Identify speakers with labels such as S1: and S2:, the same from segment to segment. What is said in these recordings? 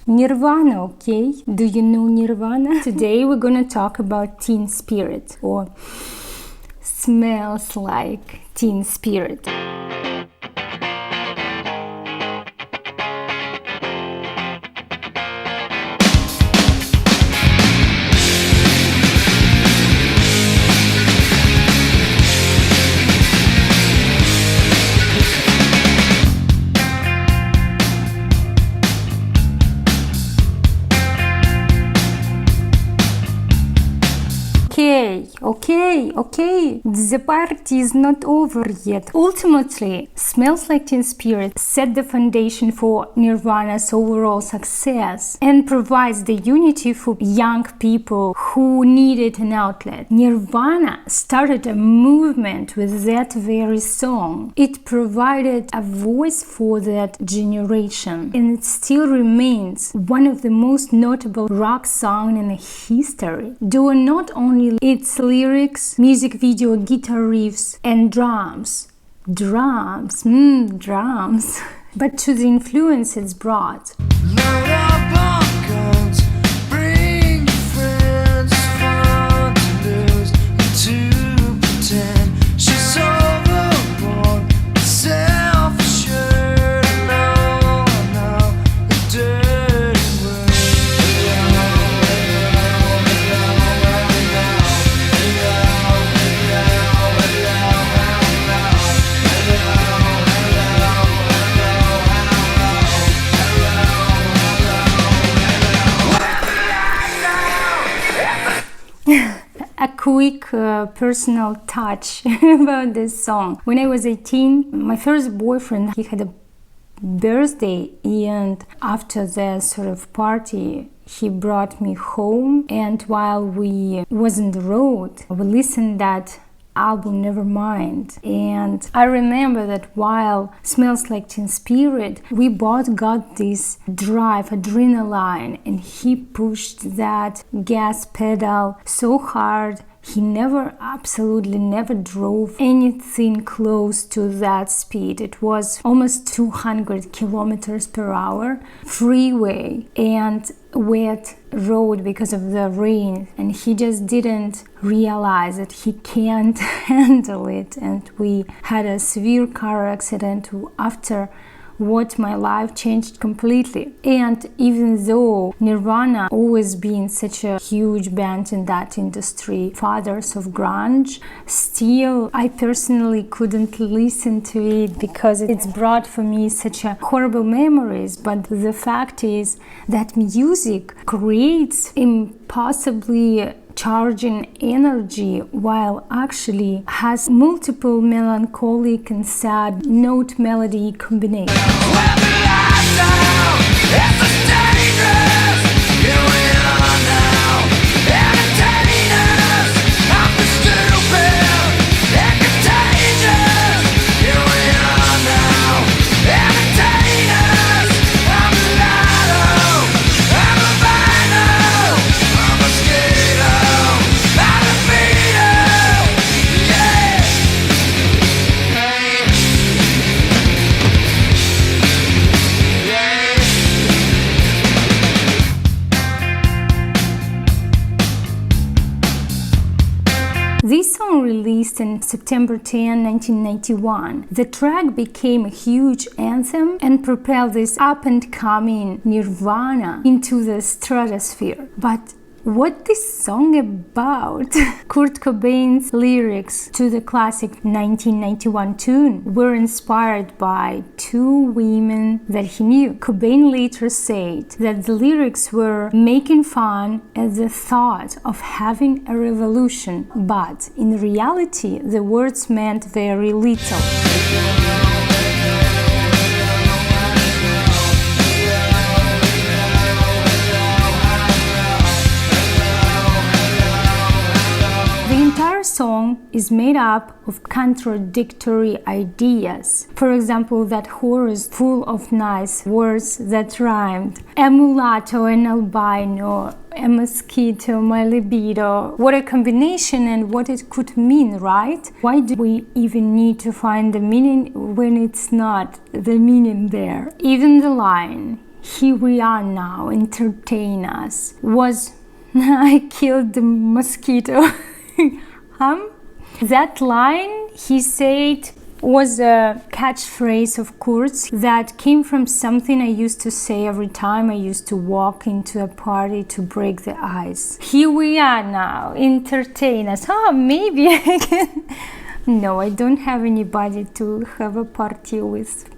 S1: Nirvana, okay? Do you know Nirvana? Today we're gonna talk about Teen Spirit, or Smells Like Teen Spirit. Okay, the party is not over yet. Ultimately, Smells Like Teen Spirit set the foundation for Nirvana's overall success and provides the unity for young people who needed an outlet. Nirvana started a movement with that very song. It provided a voice for that generation, and it still remains one of the most notable rock songs in history, due not only its lyrics, music video, guitar riffs, and drums, but to the influence it's brought. A quick personal touch about this song. When I was 18, my first boyfriend, he had a birthday, and after the sort of party, he brought me home, and while we was on the road, we listened that album Nevermind. And I remember that while Smells Like Teen Spirit, we both got this drive, adrenaline, and he pushed that gas pedal so hard. He absolutely never drove anything close to that speed. It was almost 200 kilometers per hour, freeway and wet road because of the rain, and he just didn't realize that he can't handle it, and we had a severe car accident after what my life changed completely. And even though Nirvana always been such a huge band in that industry, fathers of grunge, still I personally couldn't listen to it because it's brought for me such a horrible memories. But the fact is that music creates impossibly charging energy while actually has multiple melancholic and sad note melody combinations. This song released on September 10, 1991. The track became a huge anthem and propelled this up-and-coming Nirvana into the stratosphere. But what this song about? Kurt Cobain's lyrics to the classic 1991 tune were inspired by two women that he knew. Cobain later said that the lyrics were making fun at the thought of having a revolution, but in reality the words meant very little. Song is made up of contradictory ideas. For example, that chorus full of nice words that rhymed. A mulatto, an albino, a mosquito, my libido. What a combination and what it could mean, right? Why do we even need to find the meaning when it's not the meaning there? Even the line, Here we are now, entertain us, was I killed the mosquito. That line he said was a catchphrase of Kurt's that came from something I used to say every time I used to walk into a party to break the ice. Here we are now, entertain us. Maybe I can. No, I don't have anybody to have a party with.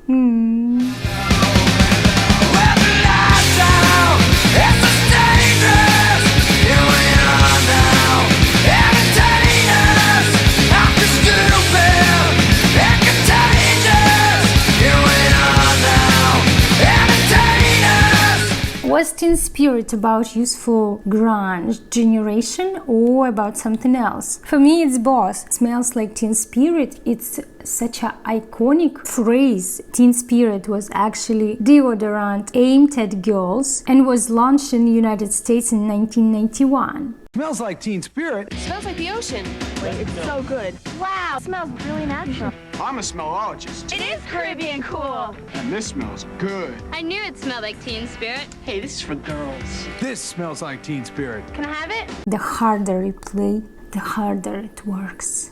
S1: Was Teen Spirit about youthful grunge generation or about something else? For me, it's both. It smells like Teen Spirit. It's such an iconic phrase. Teen Spirit was actually deodorant aimed at girls and was launched in the United States in 1991.
S2: Smells like Teen Spirit.
S3: It smells like the ocean.
S4: It's so good. Wow, it smells really natural.
S5: I'm a smellologist.
S4: It is Caribbean cool.
S5: And this smells good.
S3: I knew it smelled like Teen Spirit.
S5: Hey, this is for girls.
S2: This smells like Teen Spirit.
S4: Can I have it?
S1: The harder you play, the harder it works.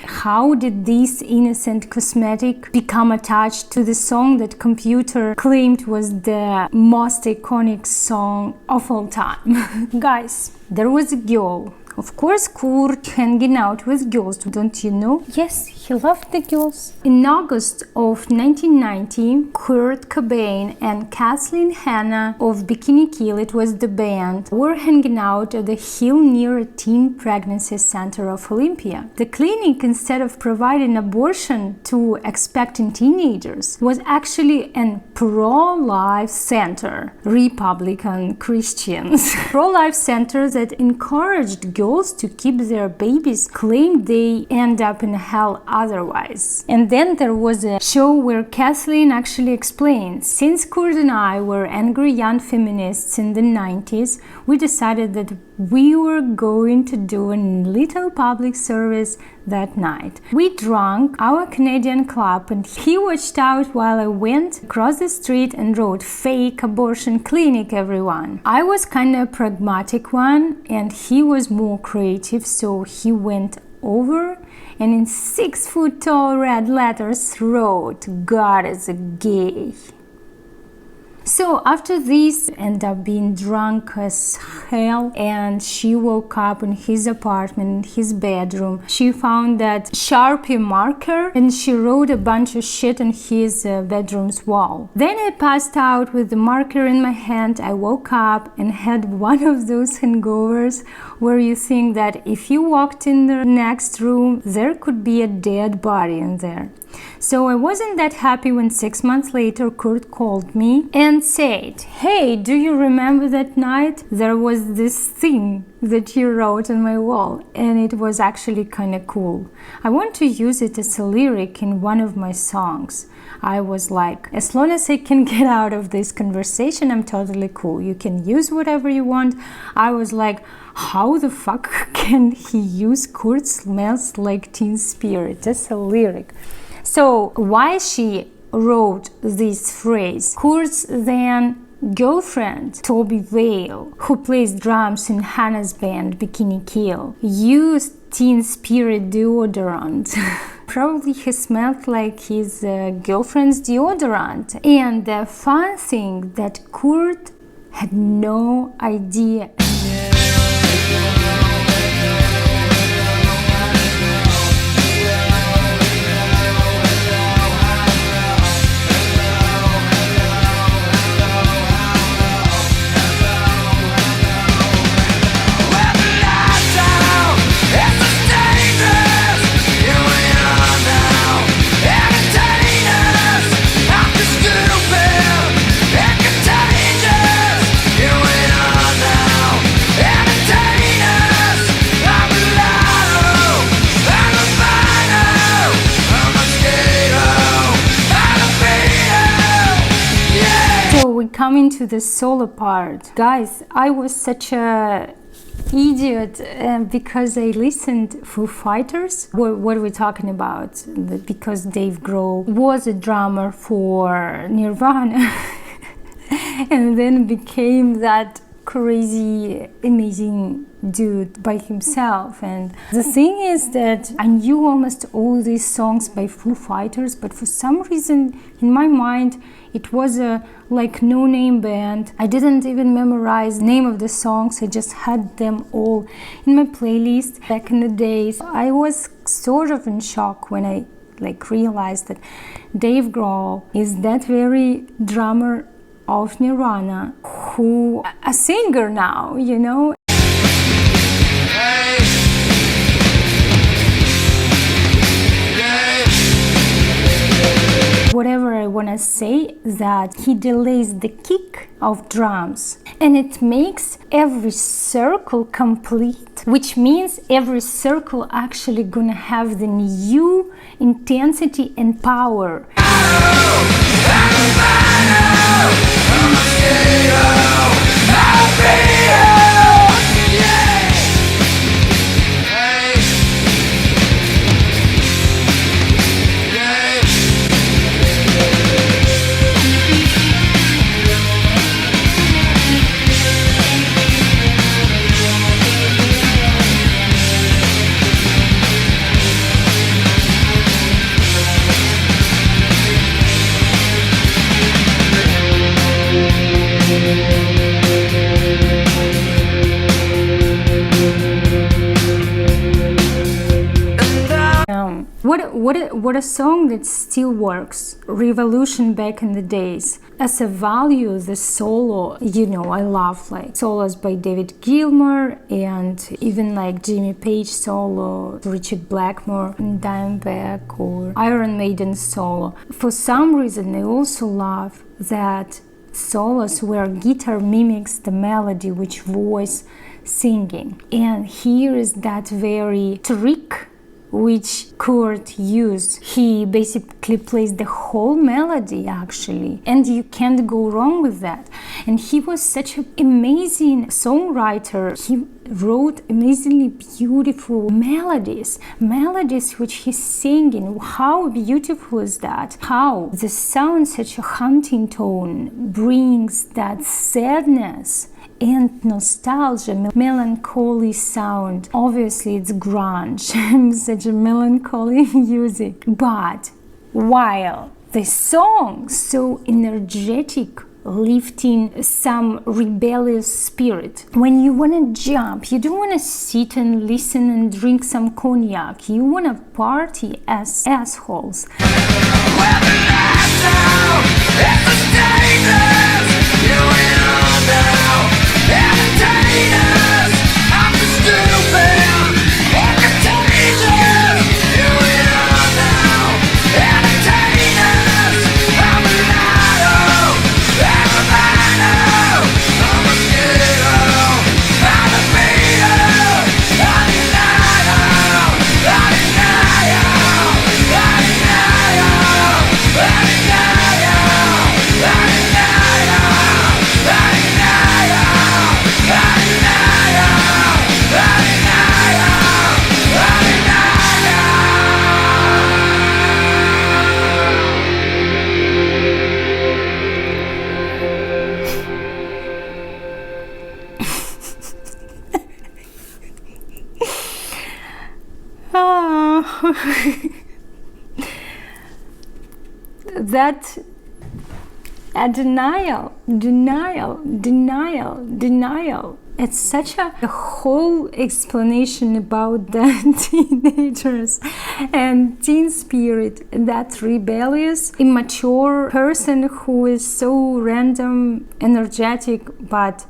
S1: How did this innocent cosmetic become attached to the song that computer claimed was the most iconic song of all time? Guys, there was a girl. Of course, Kurt hanging out with girls, don't you know? Yes, he loved the girls. In August of 1990, Kurt Cobain and Kathleen Hanna of Bikini Kill, it was the band, were hanging out at the hill near a teen pregnancy center of Olympia. The clinic, instead of providing abortion to expectant teenagers, was actually a pro-life center. Republican Christians. Pro-life center that encouraged girls to keep their babies, claimed they end up in hell otherwise. And then there was a show where Kathleen actually explained, since Kurt and I were angry young feminists in the 90s, we decided that we were going to do a little public service that night. We drank our Canadian club and he watched out while I went across the street and wrote fake abortion clinic everyone. I was kind of pragmatic one and he was more creative, so he went over and in 6-foot-tall red letters wrote, God is a gay. So after this, ended up being drunk as hell, and she woke up in his apartment, in his bedroom. She found that Sharpie marker and she wrote a bunch of shit on his bedroom's wall. Then I passed out with the marker in my hand. I woke up and had one of those hangovers where you think that if you walked in the next room, there could be a dead body in there. So I wasn't that happy when 6 months later Kurt called me and said, hey, do you remember that night? There was this thing that you wrote on my wall and it was actually kind of cool. I want to use it as a lyric in one of my songs. I was like, as long as I can get out of this conversation, I'm totally cool. You can use whatever you want. I was like, how the fuck can he use Kurt smells like Teen Spirit? That's a lyric. So why she wrote this phrase? Kurt's then girlfriend, Toby Vale, who plays drums in Hannah's band Bikini Kill, used Teen Spirit deodorant. Probably he smelled like his girlfriend's deodorant. And the fun thing that Kurt had no idea. Coming to the solo part, guys, I was such a idiot because I listened Foo Fighters. What are we talking about? Because Dave Grohl was a drummer for Nirvana. and then became that crazy, amazing dude by himself. And the thing is that I knew almost all these songs by Foo Fighters, but for some reason in my mind it was a like no-name band. I didn't even memorize the name of the songs. I just had them all in my playlist back in the days. I was sort of in shock when I realized that Dave Grohl is that very drummer of Nirvana, who a singer now, you know. Whatever I want to say, that he delays the kick of drums and it makes every circle complete, which means every circle actually gonna have the new intensity and power. What a song that still works. Revolution back in the days. As a value, the solo, you know, I love solos by David Gilmour and even Jimmy Page solo, Richard Blackmore, Dimebag or Iron Maiden solo. For some reason, I also love that solos where guitar mimics the melody, which voice singing. And here is that very trick which Kurt used. He basically plays the whole melody actually, and you can't go wrong with that. And he was such an amazing songwriter. He wrote amazingly beautiful melodies which he's singing. How beautiful is that? How the sound, such a haunting tone, brings that sadness and nostalgia, melancholy sound. Obviously it's grunge, such a melancholy music. But while the song so energetic, lifting some rebellious spirit, when you want to jump, you don't want to sit and listen and drink some cognac, you want to party as assholes. That denial. It's such a whole explanation about the teenagers and teen spirit, that rebellious, immature person who is so random, energetic, but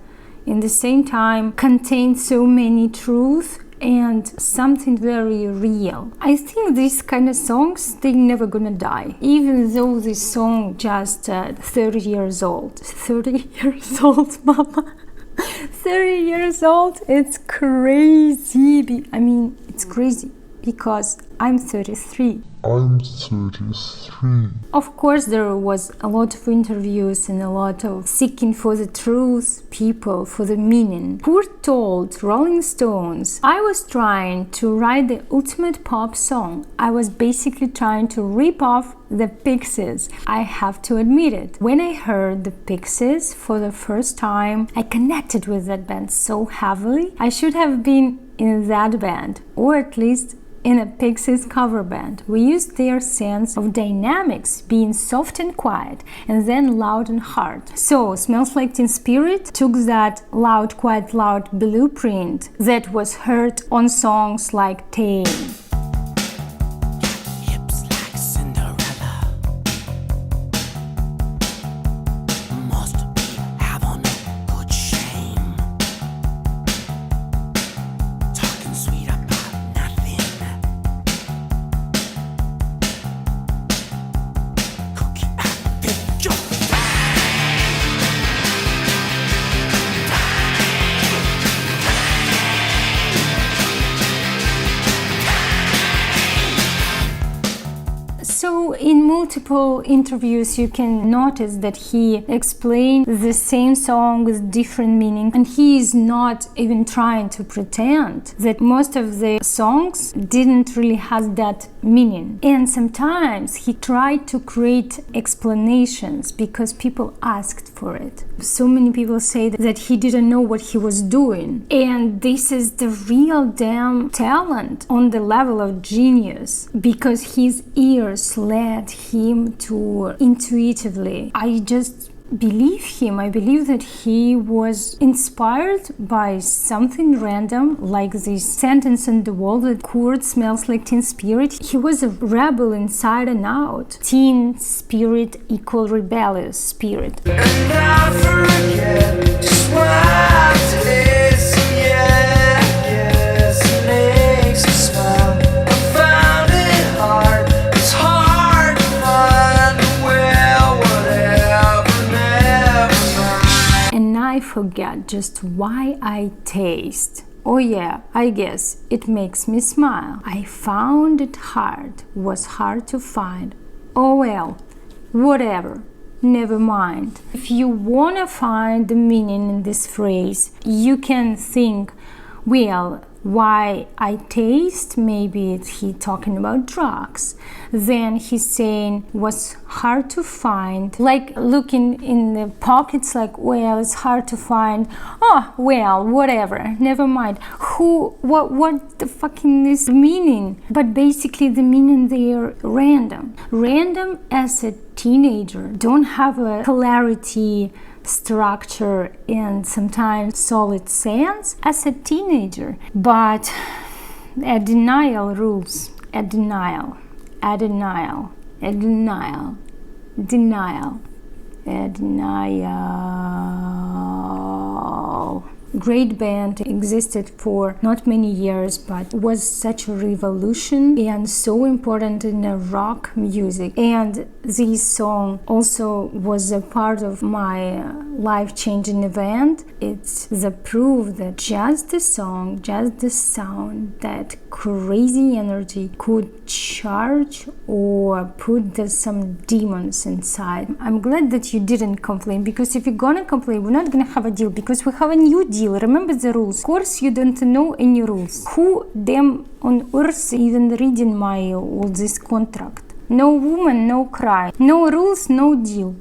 S1: in the same time contains so many truths and something very real. I think these kind of songs, they never gonna die, even though this song just 30 years old. 30 years old, mama. 30 years old, it's crazy. I mean, it's crazy because I'm 33.
S6: I'm 33.
S1: Of course, there was a lot of interviews and a lot of seeking for the truth, people, for the meaning. Kurt told Rolling Stones, I was trying to write the ultimate pop song. I was basically trying to rip off the Pixies. I have to admit it. When I heard the Pixies for the first time, I connected with that band so heavily. I should have been in that band, or at least in a Pixies cover band. We used their sense of dynamics, being soft and quiet, and then loud and hard. So, Smells Like Teen Spirit took that loud, quiet, loud blueprint that was heard on songs like Tame.
S7: Hips like Cinderella. Must be having a good shame. Talking sweet about nothing. Cookie and picture.
S1: So in multiple interviews you can notice that he explained the same song with different meaning, and he is not even trying to pretend that most of the songs didn't really have that meaning. And sometimes he tried to create explanations because people asked for it. So many people say that he didn't know what he was doing, and this is the real damn talent on the level of genius, because his ears led him to intuitively. I just believe him. I believe that he was inspired by something random, like this sentence on the wall that Kurt smells like teen spirit. He was a rebel inside and out. Teen spirit equal rebellious spirit.
S7: And I forget just what it is. Yeah, yes, it makes me smile. I found it hard. It's hard to find. Well, whatever, never mind.
S1: And I forget just why I taste. Oh yeah, I guess it makes me smile. I found it hard, was hard to find. Oh well, whatever, never mind. If you wanna find the meaning in this phrase, you can think, well, why I taste, maybe it's he talking about drugs. Then he's saying was hard to find, like looking in the pockets, like, well, it's hard to find. Oh, well, whatever, never mind. What the fucking is meaning? But basically the meaning there random. Random as a teenager, don't have a clarity, structure, and sometimes solid sense as a teenager, but a denial rules. A denial. Great band, existed for not many years, but was such a revolution and so important in the rock music. And this song also was a part of my life-changing event. It's the proof that just the song, just the sound, that crazy energy could charge or put some demons inside. I'm glad that you didn't complain, because if you're gonna complain, we're not gonna have a deal, because we have a new deal. Remember the rules. Of course, you don't know any rules. Who them on earth even reading my all this contract? No woman, no cry. No rules, no deal.